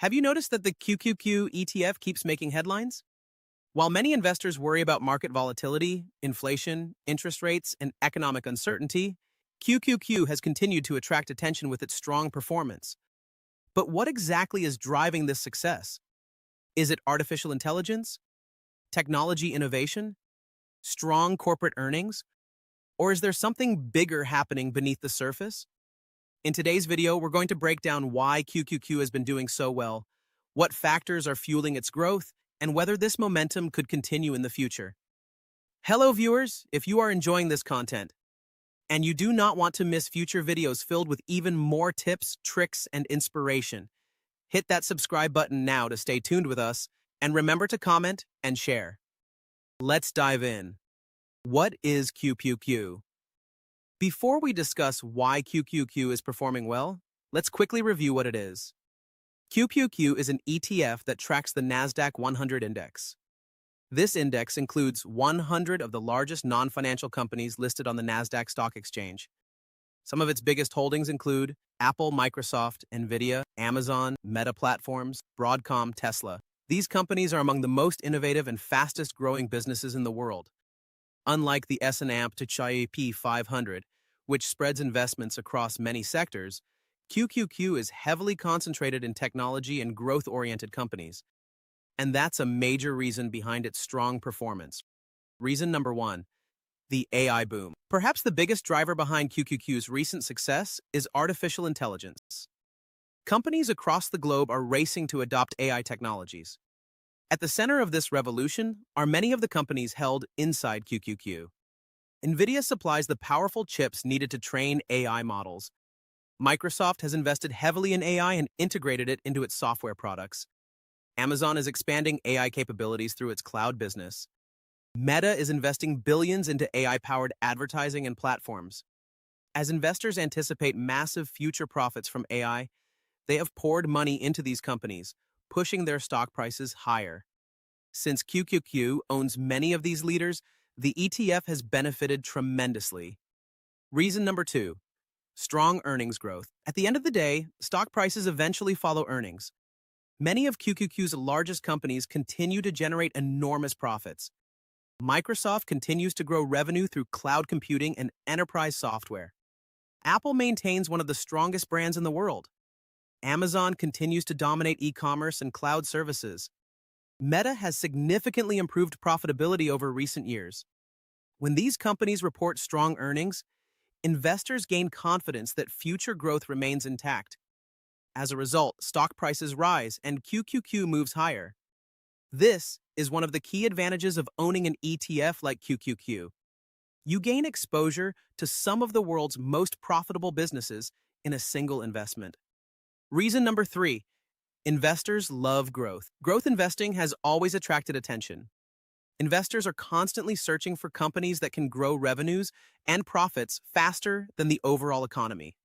Have you noticed that the QQQ ETF keeps making headlines? While many investors worry about market volatility, inflation, interest rates, and economic uncertainty, QQQ has continued to attract attention with its strong performance. But what exactly is driving this success? Is it artificial intelligence, technology innovation, strong corporate earnings, or is there something bigger happening beneath the surface? In today's video, we're going to break down why QQQ has been doing so well, what factors are fueling its growth, and whether this momentum could continue in the future. Hello viewers, if you are enjoying this content, and you do not want to miss future videos filled with even more tips, tricks, and inspiration, hit that subscribe button now to stay tuned with us, and remember to comment and share. Let's dive in. What is QQQ? Before we discuss why QQQ is performing well, let's quickly review what it is. QQQ is an ETF that tracks the nasdaq 100 index. This index includes 100 of the largest non-financial companies listed on the Nasdaq stock exchange. Some of its biggest holdings include Apple, Microsoft, Nvidia, Amazon, Meta Platforms, Broadcom, Tesla. These companies are among the most innovative and fastest-growing businesses in the world. Unlike the S&P 500, which spreads investments across many sectors, QQQ is heavily concentrated in technology and growth-oriented companies. And that's a major reason behind its strong performance. Reason number one, the AI boom. Perhaps the biggest driver behind QQQ's recent success is artificial intelligence. Companies across the globe are racing to adopt AI technologies. At the center of this revolution are many of the companies held inside QQQ. Nvidia supplies the powerful chips needed to train AI models. Microsoft has invested heavily in AI and integrated it into its software products. Amazon is expanding AI capabilities through its cloud business. Meta is investing billions into AI-powered advertising and platforms. As investors anticipate massive future profits from AI, they have poured money into these companies, pushing their stock prices higher. Since QQQ owns many of these leaders, the ETF has benefited tremendously. Reason number two, strong earnings growth. At the end of the day, stock prices eventually follow earnings. Many of QQQ's largest companies continue to generate enormous profits. Microsoft continues to grow revenue through cloud computing and enterprise software. Apple maintains one of the strongest brands in the world. Amazon continues to dominate e-commerce and cloud services. Meta has significantly improved profitability over recent years. When these companies report strong earnings, investors gain confidence that future growth remains intact. As a result, stock prices rise and QQQ moves higher. This is one of the key advantages of owning an ETF like QQQ. You gain exposure to some of the world's most profitable businesses in a single investment. Reason number three, investors love growth. Growth investing has always attracted attention. Investors are constantly searching for companies that can grow revenues and profits faster than the overall economy.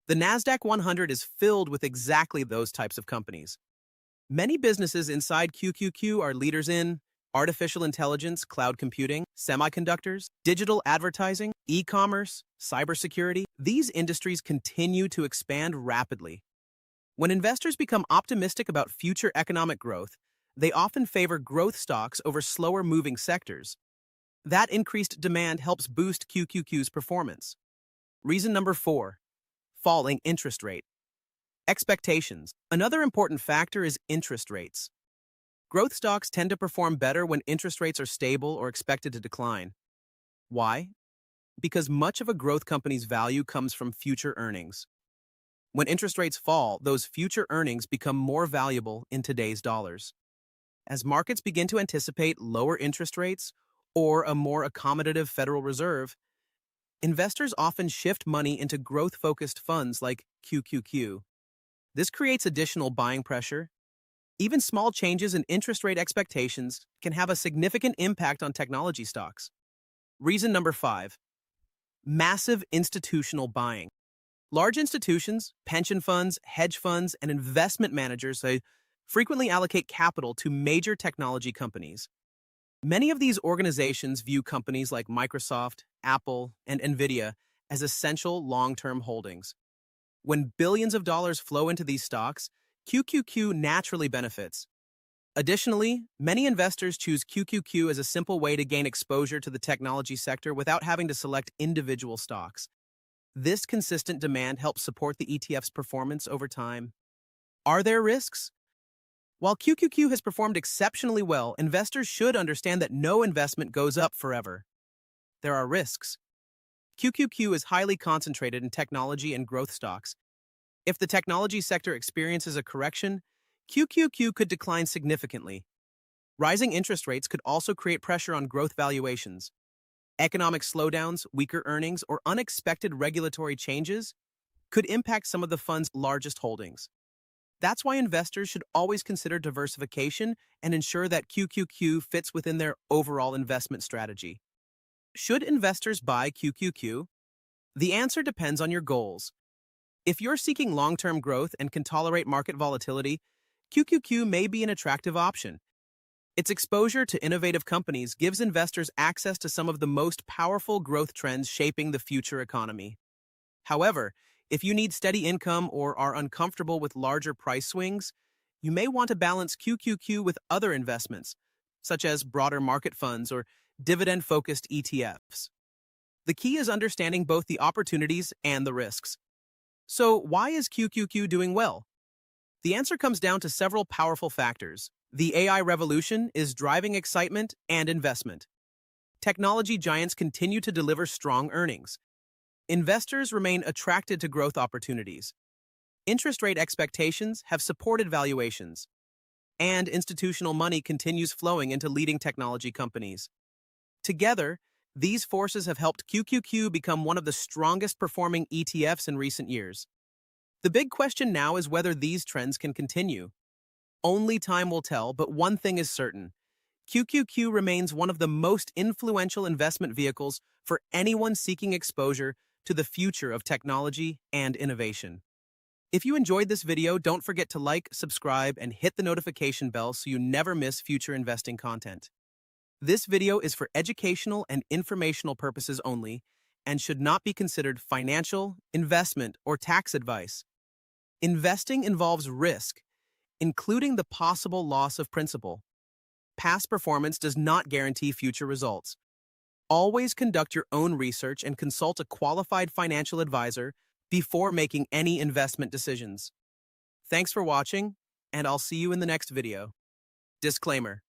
The Nasdaq 100 is filled with exactly those types of companies. Many businesses inside QQQ are leaders in artificial intelligence, cloud computing, semiconductors, digital advertising, e-commerce, cybersecurity. These industries continue to expand rapidly. When investors become optimistic about future economic growth, they often favor growth stocks over slower-moving sectors. That increased demand helps boost QQQ's performance. Reason number four, falling interest rate. Expectations. Another important factor is interest rates. Growth stocks tend to perform better when interest rates are stable or expected to decline. Why? Because much of a growth company's value comes from future earnings. When interest rates fall, those future earnings become more valuable in today's dollars. As markets begin to anticipate lower interest rates or a more accommodative Federal Reserve, investors often shift money into growth-focused funds like QQQ. This creates additional buying pressure. Even small changes in interest rate expectations can have a significant impact on technology stocks. Reason number five, massive institutional buying. Large institutions, pension funds, hedge funds, and investment managers frequently allocate capital to major technology companies. Many of these organizations view companies like Microsoft, Apple, and Nvidia as essential long-term holdings. When billions of dollars flow into these stocks, QQQ naturally benefits. Additionally, many investors choose QQQ as a simple way to gain exposure to the technology sector without having to select individual stocks. This consistent demand helps support the ETF's performance over time. Are there risks? While QQQ has performed exceptionally well, investors should understand that no investment goes up forever. There are risks. QQQ is highly concentrated in technology and growth stocks. If the technology sector experiences a correction, QQQ could decline significantly. Rising interest rates could also create pressure on growth valuations. Economic slowdowns, weaker earnings, or unexpected regulatory changes could impact some of the fund's largest holdings. That's why investors should always consider diversification and ensure that QQQ fits within their overall investment strategy. Should investors buy QQQ? The answer depends on your goals. If you're seeking long-term growth and can tolerate market volatility, QQQ may be an attractive option. Its exposure to innovative companies gives investors access to some of the most powerful growth trends shaping the future economy. However, if you need steady income or are uncomfortable with larger price swings, you may want to balance QQQ with other investments, such as broader market funds or dividend-focused ETFs. The key is understanding both the opportunities and the risks. So, why is QQQ doing well? The answer comes down to several powerful factors. The AI revolution is driving excitement and investment. Technology giants continue to deliver strong earnings. Investors remain attracted to growth opportunities. Interest rate expectations have supported valuations. And institutional money continues flowing into leading technology companies. Together, these forces have helped QQQ become one of the strongest performing ETFs in recent years. The big question now is whether these trends can continue. Only time will tell, but one thing is certain. QQQ remains one of the most influential investment vehicles for anyone seeking exposure to the future of technology and innovation. If you enjoyed this video, don't forget to like, subscribe, and hit the notification bell so you never miss future investing content. This video is for educational and informational purposes only and should not be considered financial, investment, or tax advice. Investing involves risk, including the possible loss of principal. Past performance does not guarantee future results. Always conduct your own research and consult a qualified financial advisor before making any investment decisions. Thanks for watching, and I'll see you in the next video. Disclaimer: